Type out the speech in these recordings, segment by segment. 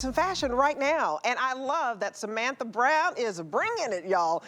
Some fashion right now, and I love that Samantha Brown is bringing it, y'all.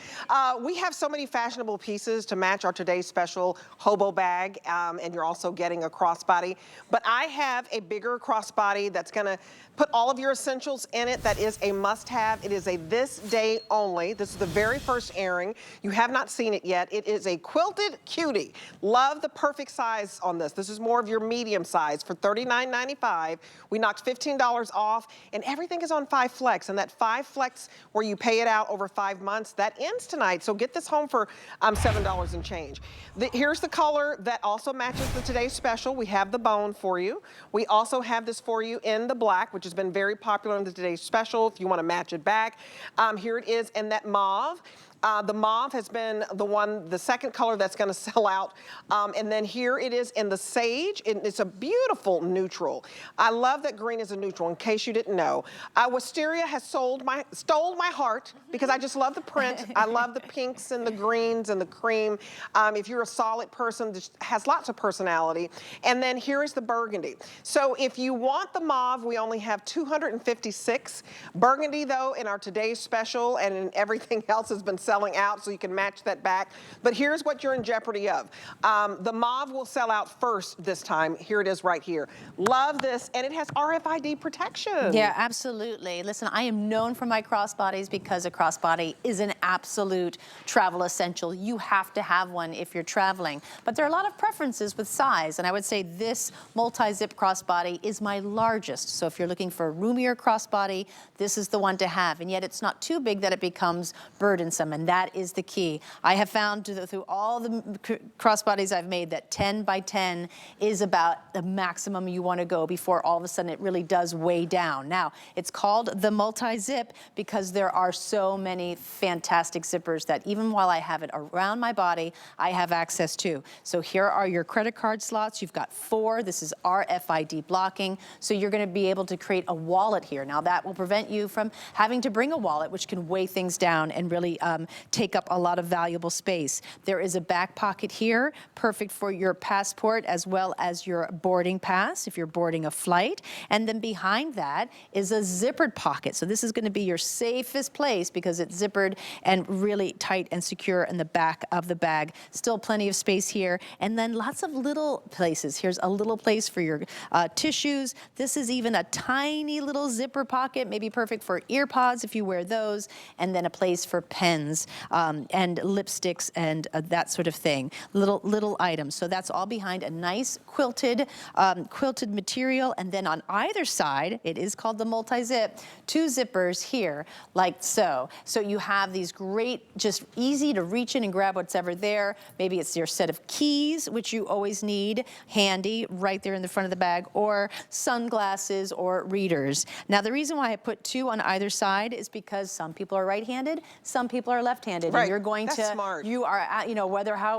We have so many fashionable pieces to match our today's special hobo bag, and you're also getting a crossbody. But I have a bigger crossbody that's gonna put all of your essentials in it. That is a must-have. It is a this day only. This is the very first airing. You have not seen it yet. It is a quilted cutie. Love the perfect size on this. This is more of your medium size for $39.95. We knocked $15 off. And everything is on 5 Flex, and that 5 Flex where you pay it out over 5 months, that ends tonight. So get this home for $7 and change. Here's the color that also matches the today's special. We have the bone for you. We also have this for you in the black, which has been very popular in the today's special if you want to match it back. Here it is in that mauve. The mauve has been the second color that's going to sell out. And then here it is in the sage. It's a beautiful neutral. I love that green is a neutral, in case you didn't know. Wisteria has stole my heart because I just love the print. I love the pinks and the greens and the cream. If you're a solid person, that has lots of personality. And then here is the burgundy. So if you want the mauve, we only have 256. Burgundy, though, in our today's special and in everything else has been selling out, so you can match that back. But here's what you're in jeopardy of. The mauve will sell out first this time. Here it is right here. Love this, and it has RFID protection. Yeah, absolutely. Listen, I am known for my crossbodies because a crossbody is an absolute travel essential. You have to have one if you're traveling. But there are a lot of preferences with size, and I would say this multi-zip crossbody is my largest. So if you're looking for a roomier crossbody, this is the one to have. And yet it's not too big that it becomes burdensome, and that is the key. I have found through all the crossbodies I've made that 10 by 10 is about the maximum you want to go before all of a sudden it really does weigh down. Now, it's called the multi-zip because there are so many fantastic zippers that even while I have it around my body, I have access to. So here are your credit card slots. You've got 4. This is RFID blocking. So you're going to be able to create a wallet here. Now, that will prevent you from having to bring a wallet, which can weigh things down and really take up a lot of valuable space. There is a back pocket here, perfect for your passport as well as your boarding pass if you're boarding a flight. And then behind that is a zippered pocket. So this is going to be your safest place because it's zippered and really tight and secure in the back of the bag. Still plenty of space here. And then lots of little places. Here's a little place for your tissues. This is even a tiny little zipper pocket, maybe perfect for ear pods if you wear those. And then a place for pens and lipsticks and that sort of thing. Little items. So that's all behind a nice quilted material. And then on either side, it is called the multi-zip, 2 zippers here, like so. So you have these great, just easy to reach in and grab whatever there. Maybe it's your set of keys, which you always need handy right there in the front of the bag, or sunglasses or readers. Now, the reason why I put 2 on either side is because some people are right-handed, some people are left-handed. Right. And you're going That's to, smart. you are, you know,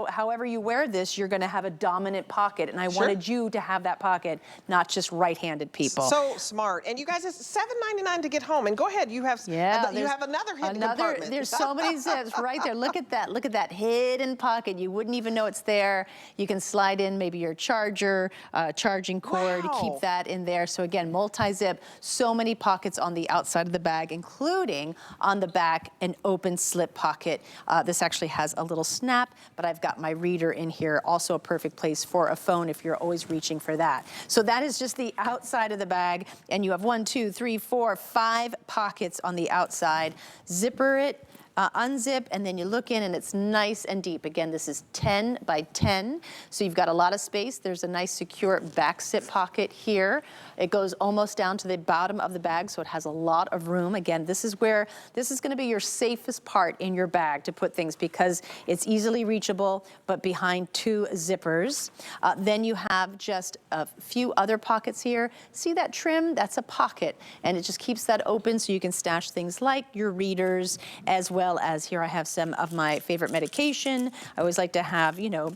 however you wear this, you're going to have a dominant pocket. And I wanted you to have that pocket, not just right-handed people. So smart. And you guys, it's $7.99 to get home. And go ahead, you have another hidden compartment. There's so many zips right there. Look at that. Look at that hidden pocket. You wouldn't even know it's there. You can slide in maybe your charger, charging cord, keep that in there. So again, multi-zip, so many pockets on the outside of the bag, including on the back, an open slip pocket. This actually has a little snap, but I've got my reader in here. Also a perfect place for a phone if you're always reaching for that. So that is just the outside of the bag. And you have 1, 2, 3, 4, 5 pockets on the outside. Zipper it. Unzip, and then you look in and it's nice and deep. Again, this is 10 by 10, so you've got a lot of space. There's a nice secure back zip pocket here. It goes almost down to the bottom of the bag, so it has a lot of room. Again, this is going to be your safest part in your bag to put things because it's easily reachable, but behind 2 zippers. Then you have just a few other pockets here. See that trim? That's a pocket, and it just keeps that open so you can stash things like your readers as well well as here I have some of my favorite medication. I always like to have, you know,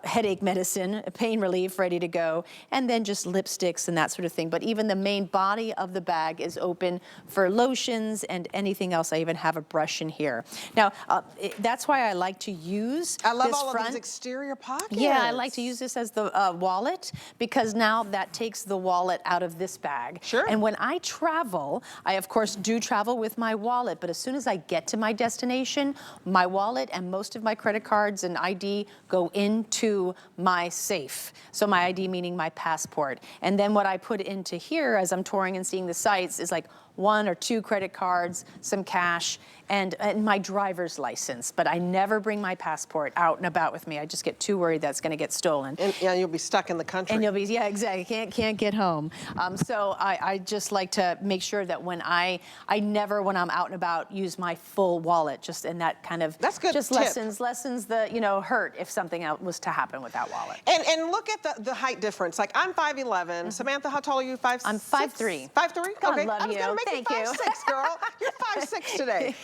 headache medicine, pain relief ready to go, and then just lipsticks and that sort of thing. But even the main body of the bag is open for lotions and anything else. I even have a brush in here. Now, that's why I like to use I love this all front. of these exterior pockets. Yeah, I like to use this as the wallet, because now that takes the wallet out of this bag. Sure. And when I travel, I of course do travel with my wallet, but as soon as I get to my destination, my wallet and most of my credit cards and ID go into my safe. So my ID meaning my passport. And then what I put into here as I'm touring and seeing the sites is like 1 or 2 credit cards, some cash, and my driver's license. But I never bring my passport out and about with me. I just get too worried that's going to get stolen. And yeah, you'll be stuck in the country. And you'll be, yeah, exactly. Can't get home. So I just like to make sure that when I never, when I'm out and about, use my full wallet. Just in that kind of, that's good. Just tip. lessens the, you know, hurt if something else was to happen with that wallet. And look at the height difference. Like I'm 5'11". Samantha, how tall are you? 5'6"? I'm 5'3". 5'3"? God Okay. love I was you. gonna make Thank you you. 5'6", girl. You're 5'6" today.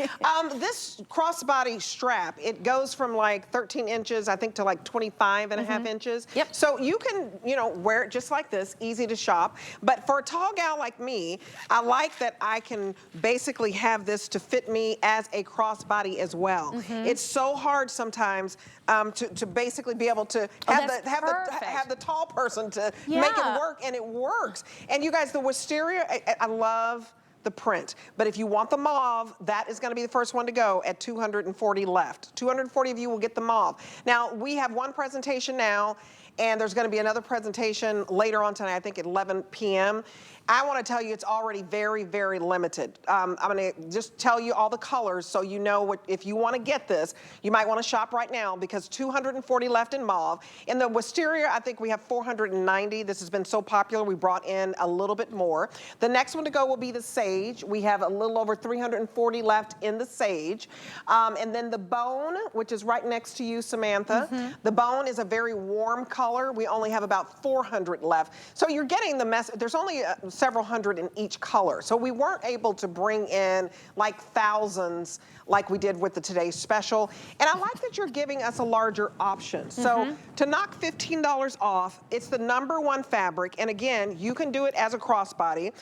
This crossbody strap, it goes from like 13 inches, I think, to like 25 and a half inches. Yep. So you can, you know, wear it just like this, easy to shop. But for a tall gal like me, I like that I can basically have this to fit me as a crossbody as well. It's so hard sometimes to basically be able to have the tall person to make it work, and it works. And you guys, the wisteria, I love the print. But if you want the mauve, that is going to be the first one to go at 240 left. 240 of you will get the mauve. Now, we have one presentation now, and there's going to be another presentation later on tonight, I think at 11 p.m. I want to tell you it's already very, very limited. I'm going to just tell you all the colors so you know what, if you want to get this, you might want to shop right now, because 240 left in mauve. In the wisteria, I think we have 490. This has been so popular, we brought in a little bit more. The next one to go will be the sage. We have a little over 340 left in the sage. And then the bone, which is right next to you, Samantha. The bone is a very warm color. We only have about 400 left. So you're getting the mess. There's only several hundred in each color. So we weren't able to bring in like thousands like we did with the Today's Special. And I like that you're giving us a larger option. So to knock $15 off, it's the #1 fabric. And again, you can do it as a crossbody.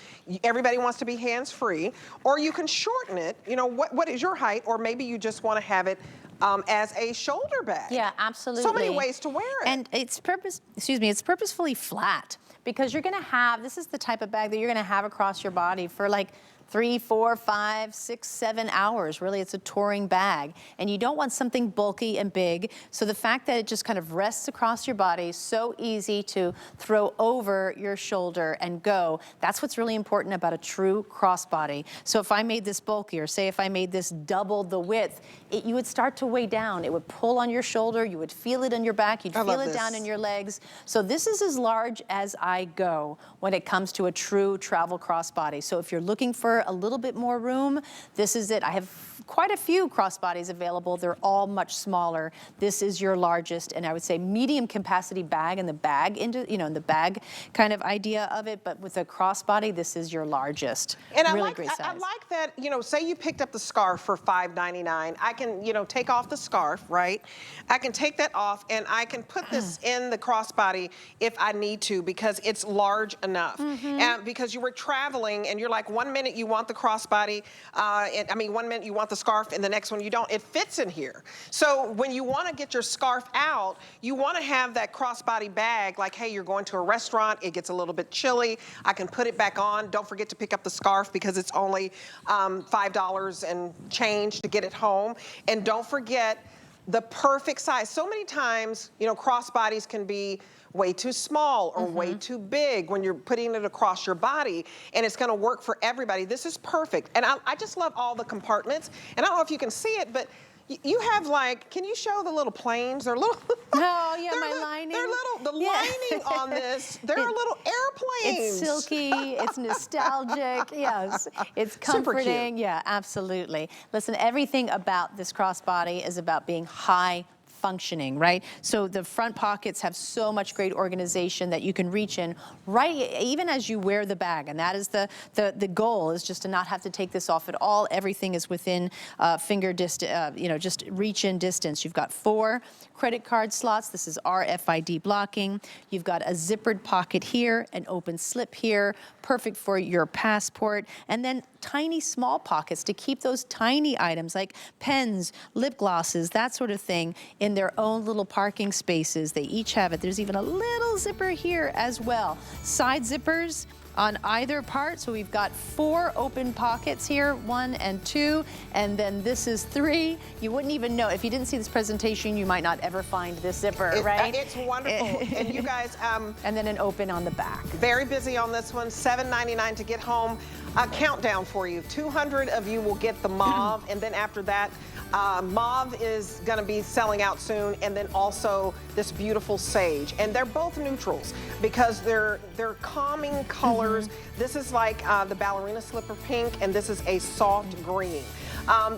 Everybody wants to be hands-free. Or you can shorten it. You know, what is your height? Or maybe you just want to have it as a shoulder bag. Yeah, absolutely. So many ways to wear it. And it's purposefully flat, because you're gonna have, this is the type of bag that you're gonna have across your body for like 3, 4, 5, 6, 7 hours. Really, it's a touring bag. And you don't want something bulky and big. So the fact that it just kind of rests across your body, so easy to throw over your shoulder and go, that's what's really important about a true crossbody. So if I made this bulkier, say if I made this double the width, you would start to weigh down. It would pull on your shoulder, you would feel it in your back, you'd feel it down in your legs. So this is as large as I go when it comes to a true travel crossbody. So if you're looking for a little bit more room, this is it. I have quite a few crossbodies available. They're all much smaller. This is your largest, and I would say medium capacity bag, and the bag into, you know, the bag kind of idea of it, but with a crossbody, this is your largest. And really great size. I like that, you know, say you picked up the scarf for $5.99. I can, you know, take off the scarf, right? I can take that off, and I can put this in the crossbody if I need to, because it's large enough. And because you were traveling, and you're like, 1 minute you want the crossbody, 1 minute you want the scarf, and the next one you don't. It fits in here. So when you want to get your scarf out, you want to have that crossbody bag, like, hey, you're going to a restaurant, it gets a little bit chilly, I can put it back on. Don't forget to pick up the scarf, because it's only $5 and change to get it home. And don't forget the perfect size. So many times, you know, crossbodies can be way too small or way too big when you're putting it across your body, and it's gonna work for everybody. This is perfect. And I just love all the compartments. And I don't know if you can see it, but you have, like, can you show the little planes? They're little. Oh, yeah, my lining. They're little, the lining on this, they're little airplanes. It's silky, it's nostalgic, yes. It's comforting, Super cute. yeah, absolutely. Listen, everything about this crossbody is about being high functioning, right? So the front pockets have so much great organization that you can reach in right even as you wear the bag, and that is the goal, is just to not have to take this off at all. Everything is within finger distance, just reach in distance. You've got 4 credit card slots. This is RFID blocking. You've got a zippered pocket here, an open slip here, perfect for your passport, and then tiny small pockets to keep those tiny items like pens, lip glosses, that sort of thing in their own little parking spaces. They each have it. There's even a little zipper here as well. Side zippers on either part. So we've got 4 open pockets here, 1 and 2, and then this is 3. You wouldn't even know. If you didn't see this presentation, you might not ever find this zipper, right? It's wonderful. And you guys... and then an open on the back. Very busy on this one, $7.99 to get home. A countdown for you. 200 of you will get the mauve, and then after that, mauve is going to be selling out soon, and then also this beautiful sage. And they're both neutrals because they're calming colors. This is like the ballerina slipper pink, and this is a soft green.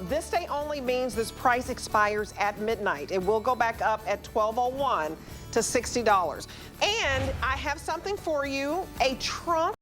This day only means this price expires at midnight. It will go back up at 12:01 to $60. And I have something for you, a trunk